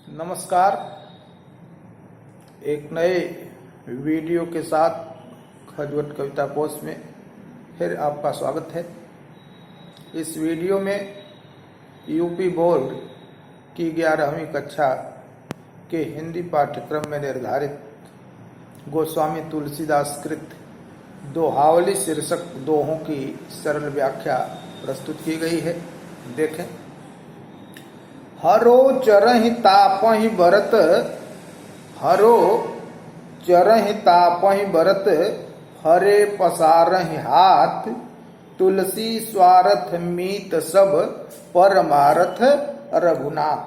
नमस्कार। एक नए वीडियो के साथ खजवट कविता कोश में फिर आपका स्वागत है। इस वीडियो में यूपी बोर्ड की 11वीं कक्षा के हिंदी पाठ्यक्रम में निर्धारित गोस्वामी तुलसीदास कृत दोहावली शीर्षक दोहों की सरल व्याख्या प्रस्तुत की गई है। देखें। हरो चरहि तापहि बरत, हरो चरहि तापहि बरत, हरे पसारहि हाथ, तुलसी स्वार्थ मीत सब, परमारथ रघुनाथ।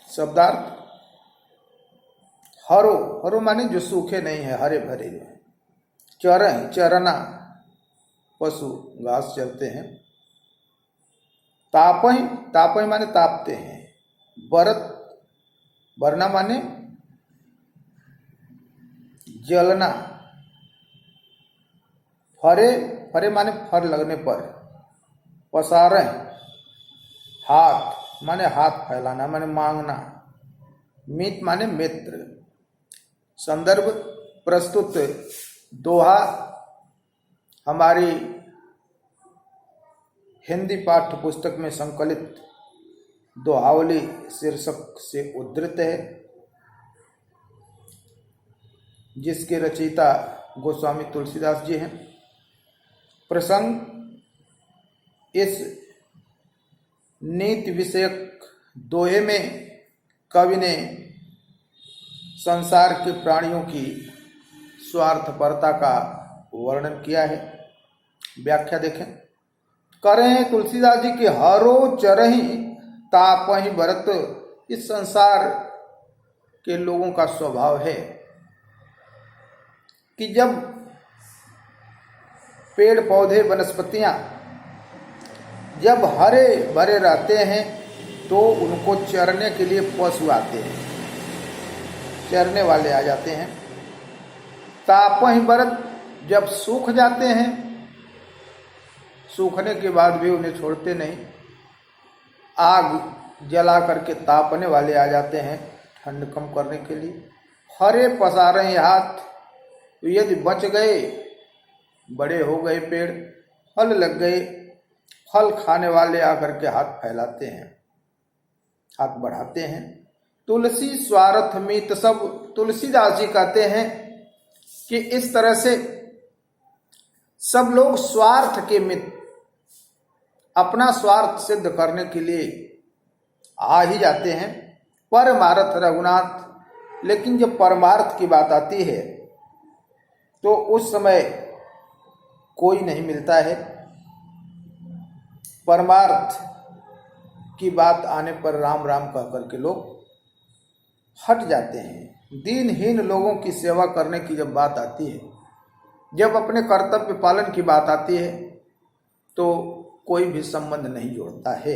शब्दार्थ। हरो, हरो माने जो सूखे नहीं है, हरे भरे जो है। चरहि, चरना, पशु घास चरते हैं। तापहि, तापहि माने तापते हैं। बरत, बरना माने जलना। फरे, फरे माने फर लगने पर। पसारह, हाथ माने हाथ फैलाना, माने मांगना। मित माने मित्र। संदर्भ। प्रस्तुत दोहा हमारी हिंदी पाठ्य पुस्तक में संकलित दोहावली शीर्षक से उद्धृत है, जिसके रचयिता गोस्वामी तुलसीदास जी हैं। प्रसंग। इस नीति विषयक दोहे में कवि ने संसार के प्राणियों की स्वार्थपरता का वर्णन किया है। व्याख्या देखें। करें तुलसीदास जी के हरो चरहि तापहि बरत। इस संसार के लोगों का स्वभाव है कि जब पेड़ पौधे वनस्पतियां जब हरे भरे रहते हैं तो उनको चरने के लिए पशु आते हैं, चरने वाले आ जाते हैं। तापहि बरत, जब सूख जाते हैं, सूखने के बाद भी उन्हें छोड़ते नहीं। आग जला करके तापने वाले आ जाते हैं ठंड कम करने के लिए। हरे पसारे हाथ, तो यदि बच गए, बड़े हो गए पेड़, फल लग गए, फल खाने वाले आकर के हाथ फैलाते हैं, हाथ बढ़ाते हैं। तुलसी स्वार्थ मीत सब, तुलसीदास जी कहते हैं कि इस तरह से सब लोग स्वार्थ के मित्र, अपना स्वार्थ सिद्ध करने के लिए आ ही जाते हैं। परमार्थ रघुनाथ, लेकिन जब परमार्थ की बात आती है तो उस समय कोई नहीं मिलता है। परमार्थ की बात आने पर राम राम कह करके लोग हट जाते हैं। दीनहीन लोगों की सेवा करने की जब बात आती है, जब अपने कर्तव्य पालन की बात आती है, तो कोई भी संबंध नहीं जोड़ता है।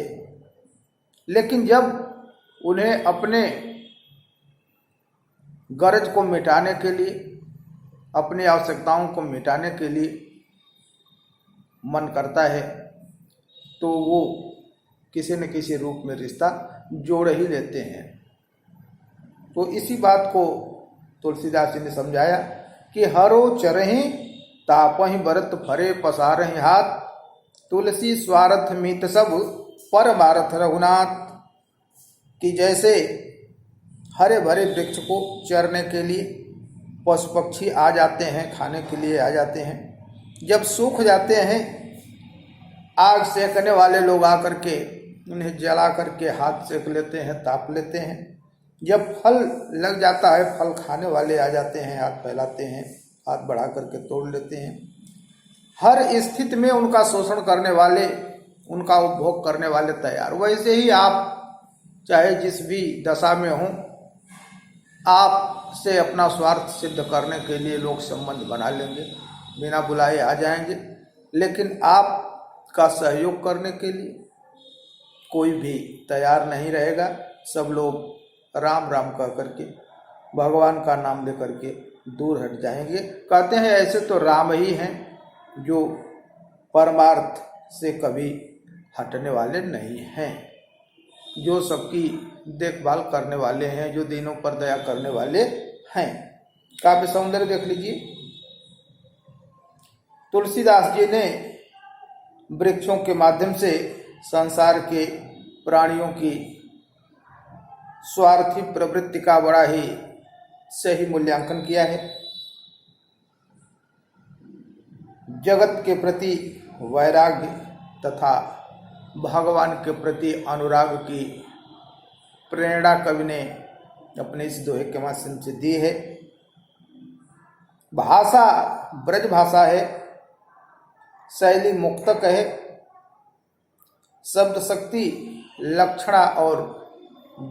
लेकिन जब उन्हें अपने गरज को मिटाने के लिए, अपनी आवश्यकताओं को मिटाने के लिए मन करता है, तो वो किसी न किसी रूप में रिश्ता जोड़ ही लेते हैं। तो इसी बात को तुलसीदास जी ने समझाया कि हरो चरहि तापहि बरत, फरे पसारहि हाथ, तुलसी स्वार्थ मीत सब, परमार्थ रघुनाथ। कि जैसे हरे भरे वृक्ष को चरने के लिए पशु पक्षी आ जाते हैं, खाने के लिए आ जाते हैं, जब सूख जाते हैं, आग सेकने वाले लोग आकर के उन्हें जला करके हाथ सेक लेते हैं, ताप लेते हैं। जब फल लग जाता है, फल खाने वाले आ जाते हैं, हाथ फैलाते हैं, हाथ बढ़ा करके तोड़ लेते हैं। हर स्थिति में उनका शोषण करने वाले, उनका उपभोग करने वाले तैयार। वैसे ही आप चाहे जिस भी दशा में हों, आप से अपना स्वार्थ सिद्ध करने के लिए लोग संबंध बना लेंगे, बिना बुलाए आ जाएंगे, लेकिन आपका सहयोग करने के लिए कोई भी तैयार नहीं रहेगा। सब लोग राम राम कह करके, भगवान का नाम लेकर के दूर हट जाएंगे। कहते हैं ऐसे तो राम ही हैं जो परमार्थ से कभी हटने वाले नहीं हैं। जो सबकी देखभाल करने वाले हैं, जो दीनों पर दया करने वाले हैं। काव्य सौंदर्य देख लीजिए। तुलसीदास जी ने वृक्षों के माध्यम से संसार के प्राणियों की स्वार्थी प्रवृत्ति का बड़ा ही सही मूल्यांकन किया है। जगत के प्रति वैराग्य तथा भगवान के प्रति अनुराग की प्रेरणा कवि ने अपने इस दोहे के माध्यम से दी है। भाषा ब्रज भाषा है, शैली मुक्तक है, शब्द शक्ति लक्षणा और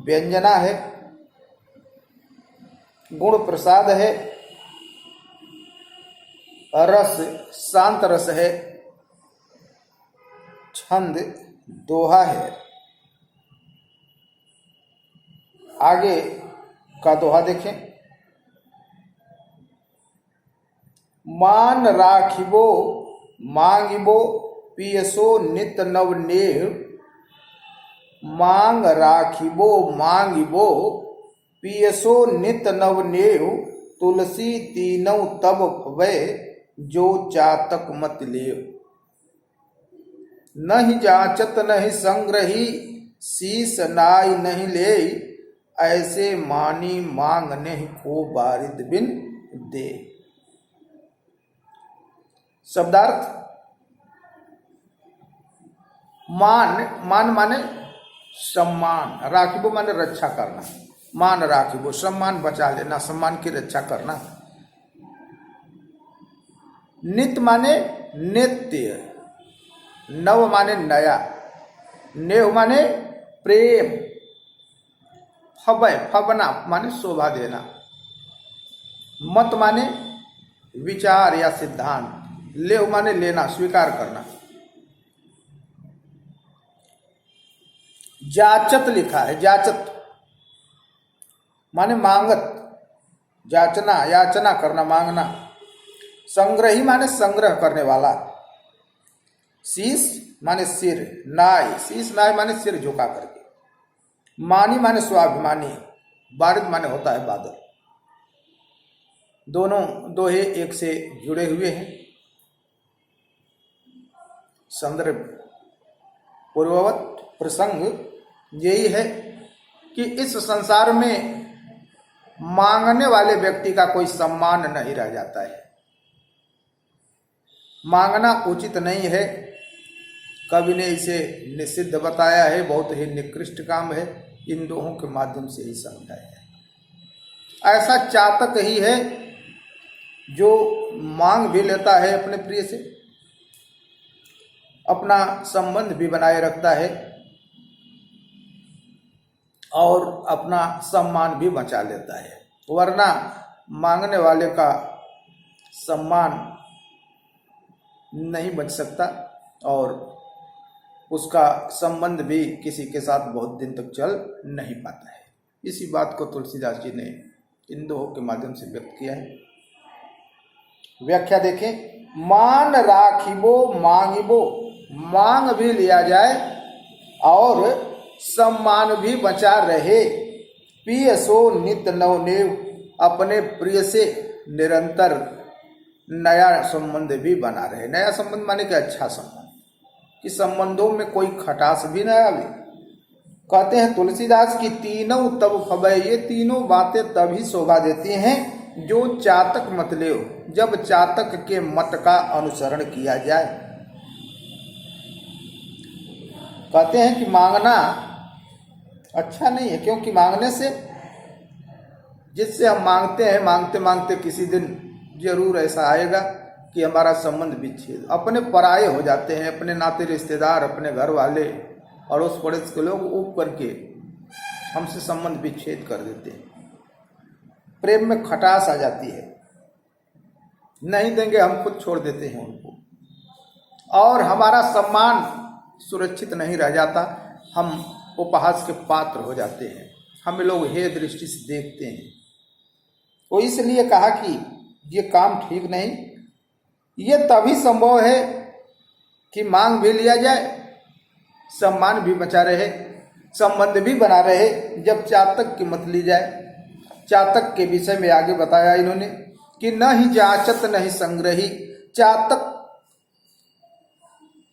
व्यंजना है, गुण प्रसाद है, रस शांत रस है, छंद दोहा है। आगे का दोहा देखें। मान राखिबो मांगिबो पियसो नित नव नेह, मांग राखिबो मांगिबो पियसो नित नव नेह, तुलसी तीनों तब वे जो चातक मत लेव। नहीं जाचत नहीं संग्रही शीस नाई नहीं ले, ऐसे मानी मांग नहीं को बारिद बिन दे। शब्दार्थ। मान मान माने सम्मान, राखिबो माने रक्षा करना, मान राखिबो सम्मान बचा लेना, सम्मान की रक्षा करना। नित माने नित्य, नव माने नया, नेह माने प्रेम, फबय फबना माने शोभा देना, मत माने विचार या सिद्धांत, लेह माने लेना स्वीकार करना। जाचत लिखा है, जाचत माने मांगत, जाचना याचना करना मांगना। संग्रही माने संग्रह करने वाला। शीश माने सिर, नाय शीश नाय माने सिर झुका करके। मानी माने स्वाभिमानी, बारिद माने होता है बादल। दोनों दोहे एक से जुड़े हुए हैं। संदर्भ पूर्ववत प्रसंग यही है कि इस संसार में मांगने वाले व्यक्ति का कोई सम्मान नहीं रह जाता है। मांगना उचित नहीं है, कवि ने इसे निषिद्ध बताया है, बहुत ही निकृष्ट काम है। इन दोहों के माध्यम से ही समझाया है। ऐसा चातक ही है जो मांग भी लेता है अपने प्रिय से, अपना संबंध भी बनाए रखता है और अपना सम्मान भी बचा लेता है। वरना मांगने वाले का सम्मान नहीं बच सकता और उसका संबंध भी किसी के साथ बहुत दिन तक चल नहीं पाता है। इसी बात को तुलसीदास जी ने इन दोहों के माध्यम से व्यक्त किया है। व्याख्या देखें। मान राखिबो मांगिबो, मांग भी लिया जाए और सम्मान भी बचा रहे। पियसो नित नवनेव, अपने प्रिय से निरंतर नया संबंध भी बना रहे। नया संबंध माने कि अच्छा संबंध, कि संबंधों में कोई खटास भी न आवे। कहते हैं तुलसीदास की तीनों तब फबे, ये तीनों बातें तभी शोभा देती हैं जो चातक मत ले, जब चातक के मत का अनुसरण किया जाए। कहते हैं कि मांगना अच्छा नहीं है, क्योंकि मांगने से, जिससे हम मांगते हैं, मांगते मांगते किसी दिन जरूर ऐसा आएगा कि हमारा संबंध विच्छेद, अपने पराये हो जाते हैं। अपने नाते रिश्तेदार, अपने घर वाले, अड़ोस पड़ोस के लोग ऊप करके हमसे संबंध विच्छेद कर देते हैं। प्रेम में खटास आ जाती है, नहीं देंगे हम खुद छोड़ देते हैं उनको, और हमारा सम्मान सुरक्षित नहीं रह जाता। हम उपहास के पात्र हो जाते हैं, हमें लोग हे दृष्टि से देखते हैं। तो इसलिए कहा कि ये काम ठीक नहीं। ये तभी संभव है कि मांग भी लिया जाए, सम्मान भी बचा रहे, संबंध भी बना रहे जब चातक की मत ली जाए। चातक के विषय में आगे बताया इन्होंने कि न ही जाचत न ही संग्रही। चातक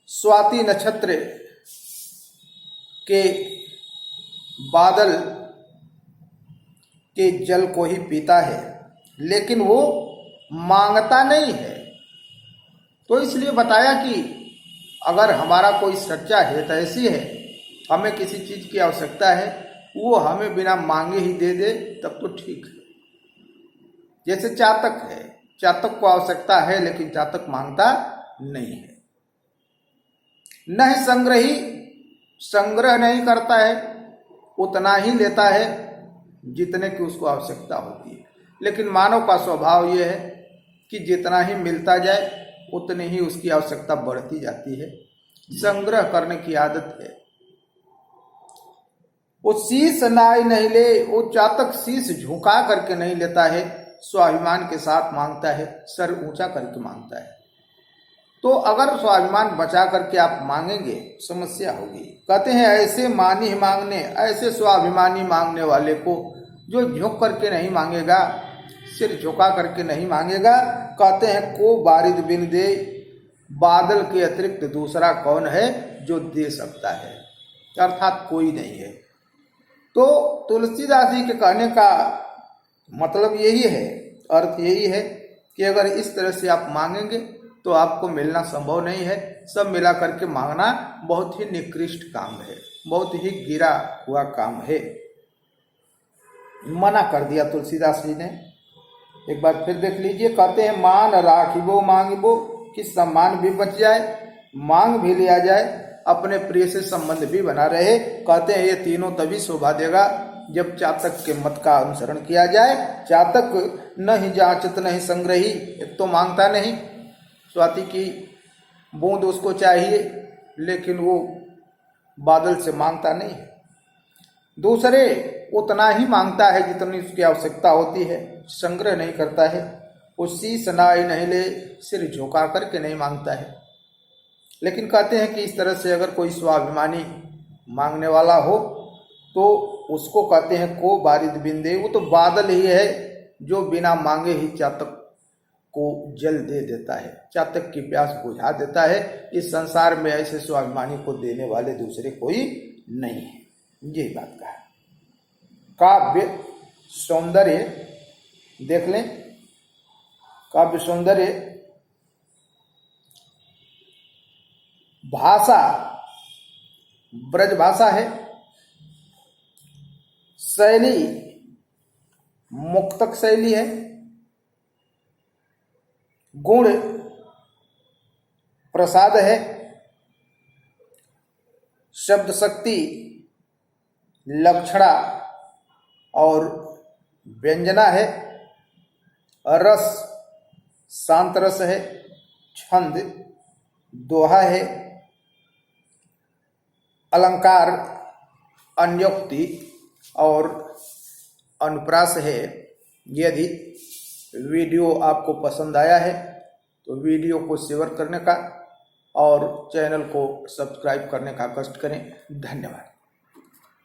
स्वाति नक्षत्र के बादल के जल को ही पीता है, लेकिन वो मांगता नहीं है। तो इसलिए बताया कि अगर हमारा कोई सच्चा हित ऐसी है, हमें किसी चीज की आवश्यकता है, वो हमें बिना मांगे ही दे दे, तब तो ठीक है। जैसे चातक है, चातक को आवश्यकता है लेकिन चातक मांगता नहीं है। न ही संग्रही, संग्रह नहीं करता है, उतना ही लेता है जितने की उसको आवश्यकता होती है। लेकिन मानव का स्वभाव यह है कि जितना ही मिलता जाए उतनी ही उसकी आवश्यकता बढ़ती जाती है। संग्रह करने की आदत है। वो शीश नाई नहीं ले, वो चातक शीश झुका करके नहीं लेता है, स्वाभिमान के साथ मांगता है, सर ऊंचा करके मांगता है। तो अगर स्वाभिमान बचा करके आप मांगेंगे समस्या होगी। कहते हैं ऐसे मानी मांगने, ऐसे स्वाभिमानी मांगने वाले को जो झुक करके नहीं मांगेगा, सिर झुका करके नहीं मांगेगा, कहते हैं को बारिद बिन दे, बादल के अतिरिक्त दूसरा कौन है जो दे सकता है, अर्थात कोई नहीं है। तो तुलसीदास जी के कहने का मतलब यही है, अर्थ यही है कि अगर इस तरह से आप मांगेंगे तो आपको मिलना संभव नहीं है। सब मिला करके मांगना बहुत ही निकृष्ट काम है, बहुत ही गिरा हुआ काम है। मना कर दिया तुलसीदास जी ने। एक बार फिर देख लीजिए, कहते हैं मान राखिबो मांगिबो, कि सम्मान भी बच जाए, मांग भी लिया जाए, अपने प्रिय से संबंध भी बना रहे। कहते हैं ये तीनों तभी शोभा देगा जब चातक के मत का अनुसरण किया जाए। चातक न ही जाचत न ही संग्रही, एक तो मांगता नहीं, स्वाति की बूंद उसको चाहिए लेकिन वो बादल से मांगता नहीं है। दूसरे उतना ही मांगता है जितनी उसकी आवश्यकता होती है, संग्रह नहीं करता है। वो शीश नाई नहीं ले, सिर झुका करके नहीं मांगता है। लेकिन कहते हैं कि इस तरह से अगर कोई स्वाभिमानी मांगने वाला हो तो उसको कहते हैं को बारिद बिन दे, वो तो बादल ही है जो बिना मांगे ही चातक को जल दे देता है, चातक की प्यास बुझा देता है। इस संसार में ऐसे स्वाभिमानी को देने वाले दूसरे कोई नहीं है। यही बात कहा। काव्य सौंदर्य देख लें, काव्य सौंदर्य भाषा ब्रज भाषा है, शैली मुक्तक शैली है, गुण प्रसाद है, शब्द शक्ति लक्षणा और व्यंजना है, रस शांत रस है, छंद दोहा है, अलंकार अन्योक्ति और अनुप्रास है। यदि वीडियो आपको पसंद आया है तो वीडियो को शेयर करने का और चैनल को सब्सक्राइब करने का कष्ट करें। धन्यवाद।